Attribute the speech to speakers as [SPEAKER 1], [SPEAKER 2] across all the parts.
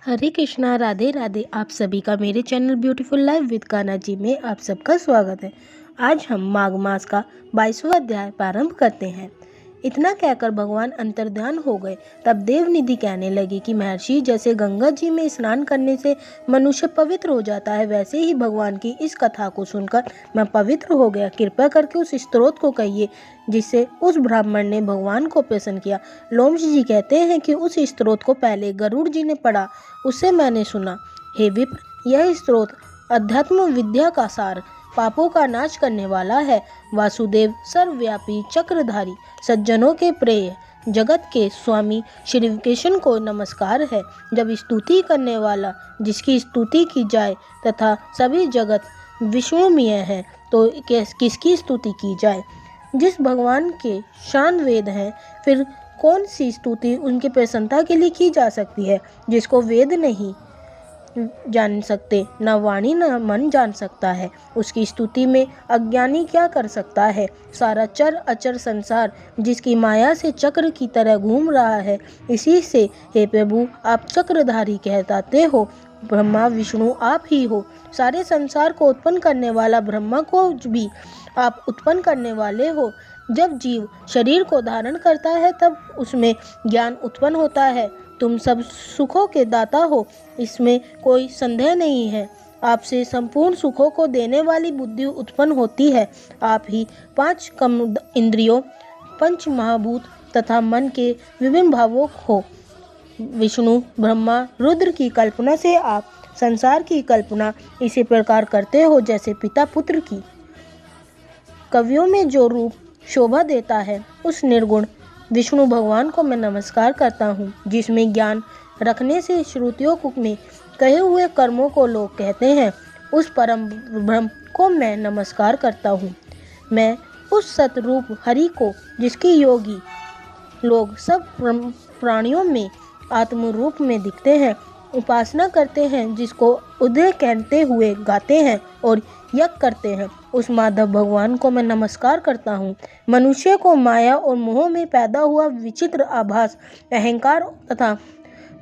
[SPEAKER 1] हरे कृष्णा, राधे राधे। आप सभी का मेरे channel beautiful life with Kanha ji में आप सबका स्वागत है। आज हम माघ मास का 22वां अध्याय प्रारंभ करते हैं। इतना कहकर भगवान अंतर्ध्यान हो गए। तब देवनिधि कहने लगी कि महर्षि, जैसे गंगा जी में स्नान करने से मनुष्य पवित्र हो जाता है, वैसे ही भगवान की इस कथा को सुनकर मैं पवित्र हो गया। कृपया करके उस स्तोत्र को कहिए जिससे उस ब्राह्मण ने भगवान को प्रसन्न किया। लोमश जी कहते हैं कि उस स्तोत्र को पहले गरुड़ जी ने पढ़ा, उससे मैंने सुना। हे विप्र, यह स्तोत्र अध्यात्म विद्या का सार, पापों का नाश करने वाला है। वासुदेव सर्वव्यापी चक्रधारी सज्जनों के प्रिय जगत के स्वामी श्री कृष्ण को नमस्कार है। जब स्तुति करने वाला जिसकी स्तुति की जाए तथा सभी जगत विष्णुमय है, तो किसकी स्तुति की जाए? जिस भगवान के शान वेद हैं, फिर कौन सी स्तुति उनकी प्रसन्नता के लिए की जा सकती है? जिसको वेद नहीं जान सकते, न वाणी न मन जान सकता है, उसकी स्तुति में अज्ञानी क्या कर सकता है? सारा चर अचर संसार जिसकी माया से चक्र की तरह घूम रहा है, इसी से हे प्रभु आप चक्रधारी कहलाते हो। ब्रह्मा विष्णु आप ही हो। सारे संसार को उत्पन्न करने वाला ब्रह्मा को भी आप उत्पन्न करने वाले हो। जब जीव शरीर को धारण करता है तब उसमें ज्ञान उत्पन्न होता है। तुम सब सुखों के दाता हो, इसमें कोई संदेह नहीं है। आपसे संपूर्ण सुखों को देने वाली बुद्धि उत्पन्न होती है। आप ही 5 कम इंद्रियों, पंच महाभूत तथा मन के विभिन्न भावों हो। विष्णु ब्रह्मा रुद्र की कल्पना से आप संसार की कल्पना इसी प्रकार करते हो जैसे पिता पुत्र की। कवियों में जो रूप शोभा देता है, उस निर्गुण विष्णु भगवान को मैं नमस्कार करता हूँ। जिसमें ज्ञान रखने से श्रुतियों में कहे हुए कर्मों को लोग कहते हैं, उस परम ब्रह्म को मैं नमस्कार करता हूँ। मैं उस सतरूप हरि को, जिसकी योगी लोग सब प्राणियों में आत्म रूप में दिखते हैं, उपासना करते हैं, जिसको उदय कहते हुए गाते हैं और यज्ञ करते हैं, उस माधव भगवान को मैं नमस्कार करता हूँ। मनुष्य को माया और मोह में पैदा हुआ विचित्र आभास, अहंकार तथा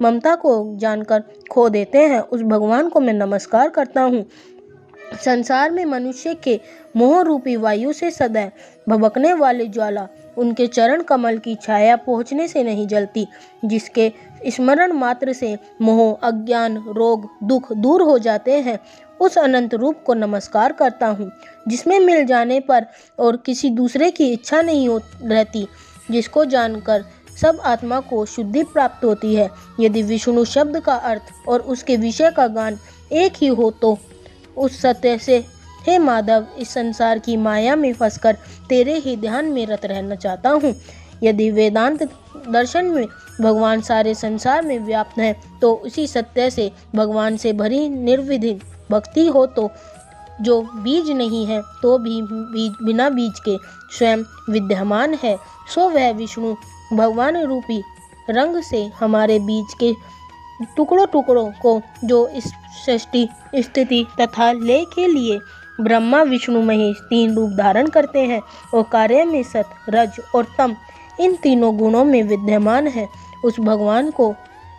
[SPEAKER 1] ममता को जानकर खो देते हैं, उस भगवान को मैं नमस्कार करता हूँ। संसार में मनुष्य के मोह रूपी वायु से सदैव भभकने वाली ज्वाला उनके चरण कमल की छाया पहुँचने से नहीं जलती। जिसके स्मरण मात्र से मोह, अज्ञान, रोग, दुख दूर हो जाते हैं, उस अनंत रूप को नमस्कार करता हूँ। जिसमें मिल जाने पर और किसी दूसरे की इच्छा नहीं रहती, जिसको जानकर सब आत्मा को शुद्धि प्राप्त होती है। यदि विष्णु शब्द का अर्थ और उसके विषय का गान एक ही हो, तो उस सत्य से हे माधव, इस संसार की माया में फंसकर तेरे ही ध्यान में रत रहना चाहता हूँ। यदि वेदांत दर्शन में भगवान सारे संसार में व्याप्त है, तो उसी सत्य से भगवान से भरी निर्विधि भक्ति हो, तो जो बीज नहीं है तो भी बिना बीज के स्वयं विद्यमान है, सो वह विष्णु भगवान रूपी रंग से हमारे बीज के टुकड़ों टुकड़ों को, जो इस सृष्टि स्थिति तथा लय के लिए ब्रह्मा विष्णु महेश 3 रूप धारण करते हैं और कार्य में सत, रज और तम इन तीनों गुणों में विद्यमान है, उस भगवान को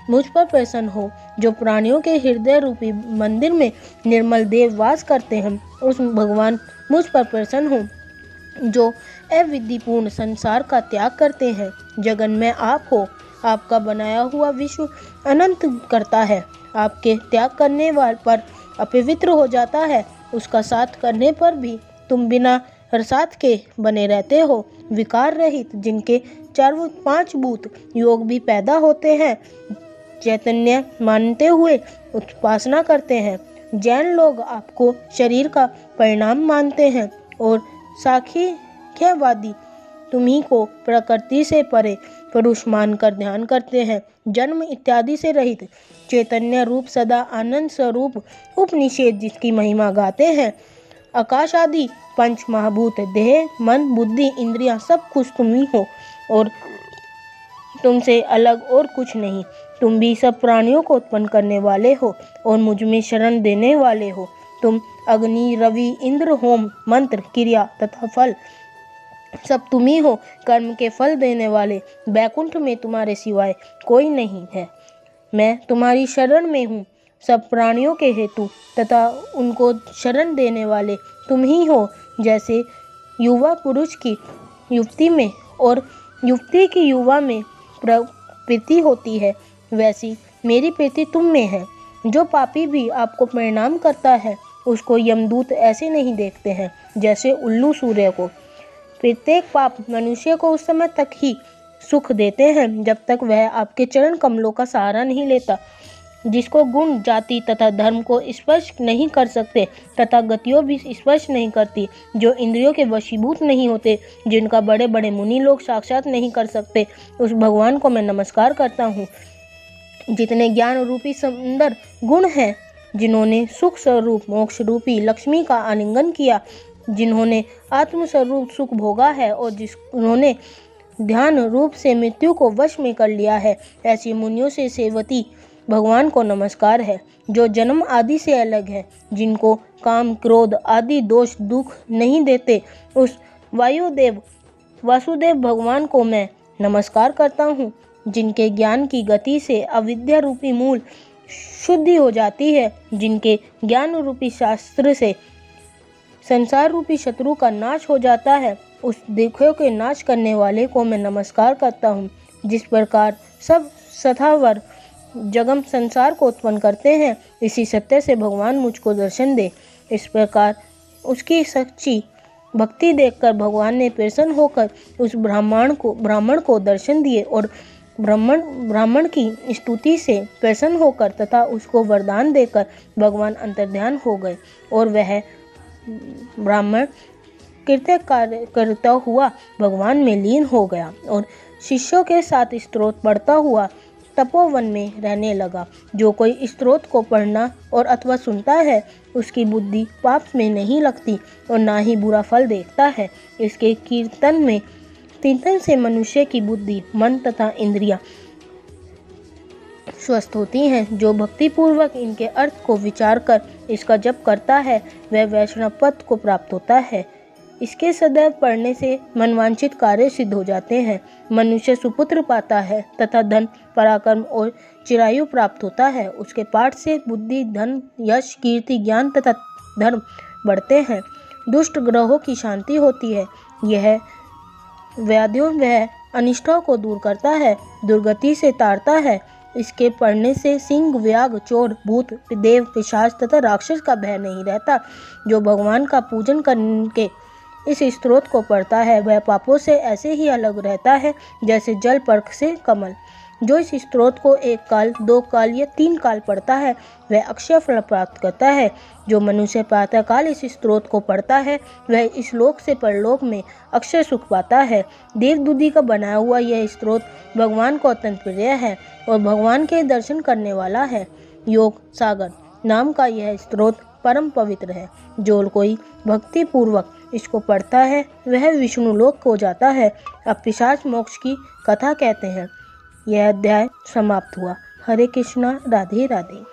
[SPEAKER 1] मुझ पर प्रसन्न हो। जो प्राणियों के हृदय रूपी मंदिर में निर्मल देव वास करते हैं, उस भगवान मुझ पर प्रसन्न हो। जो अविद्यपूर्ण संसार का त्याग करते हैं, जगन में आप हो। आपका बनाया हुआ विश्व अनंत करता है, आपके त्याग करने वाले पर अपवित्र हो जाता है, उसका साथ करने पर भी तुम बिना साथ के बने रहते हो। विकार रहित जिनके 4-5 भूत योग भी पैदा होते हैं, चैतन्य मानते हुए उपासना करते हैं। जैन लोग आपको शरीर का परिणाम मानते हैं और सांख्यवादी तुम्ही को प्रकृति से परे पुरुष मानकर ध्यान करते हैं। जन्म इत्यादि से रहित चैतन्य रूप सदा आनंद स्वरूप उपनिषेध जिसकी महिमा गाते हैं। आकाश आदि 5 महाभूत, देह, मन, बुद्धि, इंद्रियां सब कुछ तुम ही हो और तुमसे अलग और कुछ नहीं। तुम भी सब प्राणियों को उत्पन्न करने वाले हो और मुझ में शरण देने वाले हो। तुम अग्नि, रवि, इंद्र, होम, मंत्र, क्रिया तथा फल सब तुम ही हो। कर्म के फल देने वाले बैकुंठ में तुम्हारे सिवाय कोई नहीं है। मैं तुम्हारी शरण में हूँ। सब प्राणियों के हेतु तथा उनको शरण देने वाले तुम ही हो। जैसे युवा पुरुष की युवती में और युवती की युवा में प्रीति होती है, वैसी मेरी प्रीति तुम में है। जो पापी भी आपको प्रणाम करता है उसको यमदूत ऐसे नहीं देखते हैं जैसे उल्लू सूर्य को। प्रत्येक पाप मनुष्य को उस समय तक ही सुख देते हैं जब तक वह आपके चरण कमलों का सहारा नहीं लेता। जिसको गुण, जाति तथा धर्म को स्पर्श नहीं कर सकते तथा गतियों भी स्पर्श नहीं करती, जो इंद्रियों के वशीभूत नहीं होते, जिनका बड़े बड़े मुनि लोग साक्षात नहीं कर सकते, उस भगवान को मैं नमस्कार करता हूँ। जितने ज्ञान रूपी सुंदर गुण हैं, जिन्होंने सुख स्वरूप मोक्ष रूपी लक्ष्मी का आलिंगन किया, जिन्होंने आत्म स्वरूप सुख भोगा है और जिन्होंने ध्यान रूप से मृत्यु को वश में कर लिया है, ऐसी मुनियों से सेवती भगवान को नमस्कार है। जो जन्म आदि से अलग है, जिनको काम क्रोध आदि दोष दुख नहीं देते, उस वायुदेव वासुदेव भगवान को मैं नमस्कार करता हूँ। जिनके ज्ञान की गति से अविद्या रूपी मूल शुद्धि हो जाती है, जिनके ज्ञान रूपी शास्त्र से संसार रूपी शत्रु का नाश हो जाता है, उस दुखों के नाश करने वाले को मैं नमस्कार करता हूँ। जिस प्रकार सब सथावर जगम संसार को उत्पन्न करते हैं, इसी सत्य से भगवान मुझको दर्शन दे। इस प्रकार उसकी सच्ची भक्ति देखकर भगवान ने प्रसन्न होकर उस ब्राह्मण को दर्शन दिए और ब्राह्मण की स्तुति से प्रसन्न होकर तथा उसको वरदान देकर भगवान अंतर्ध्यान हो गए और वह ब्राह्मण कृत्य कार्य करता हुआ भगवान में लीन हो गया और शिष्यों के साथ स्तोत्र पढ़ता हुआ तपोवन में रहने लगा। जो कोई स्तोत्र को पढ़ना और अथवा सुनता है, उसकी बुद्धि पाप में नहीं लगती और ना ही बुरा फल देखता है। इसके कीर्तन से मनुष्य की बुद्धि, मन तथा इंद्रियां स्वस्थ होती हैं। जो भक्ति पूर्वक इनके अर्थ को विचार कर इसका जप करता है, वह वैष्णव पद को प्राप्त होता है। इसके सदैव पढ़ने से मनवांछित कार्य सिद्ध हो जाते हैं। मनुष्य सुपुत्र पाता है तथा धन, पराक्रम और चिरायु प्राप्त होता है। उसके पाठ से बुद्धि, धन, यश, कीर्ति, ज्ञान तथा धर्म बढ़ते हैं। दुष्ट ग्रहों की शांति होती है। यह व्याधियों व अनिष्टों को दूर करता है, दुर्गति से तारता है। इसके पढ़ने से सिंह, व्याघ, चोर, भूत, देव, पिशाच तथा राक्षस का भय नहीं रहता। जो भगवान का पूजन करके इस स्तोत्र को पढ़ता है, वह पापों से ऐसे ही अलग रहता है जैसे जल पर्क से कमल। जो इस स्तोत्र को 1 काल, 2 काल या 3 काल पढ़ता है, वह अक्षय फल प्राप्त करता है। जो मनुष्य प्रातः काल इस स्तोत्र को पढ़ता है, वह इस लोक से परलोक में अक्षय सुख पाता है। देवदूती का बनाया हुआ यह स्तोत्र भगवान को अत्यंत प्रिय है और भगवान के दर्शन करने वाला है। योग सागर नाम का यह स्तोत्र परम पवित्र है। जो कोई भक्ति पूर्वक इसको पढ़ता है, वह विष्णु लोक को जाता है। अब पिशाच मोक्ष की कथा कहते हैं। यह अध्याय समाप्त हुआ। हरे कृष्णा, राधे राधे।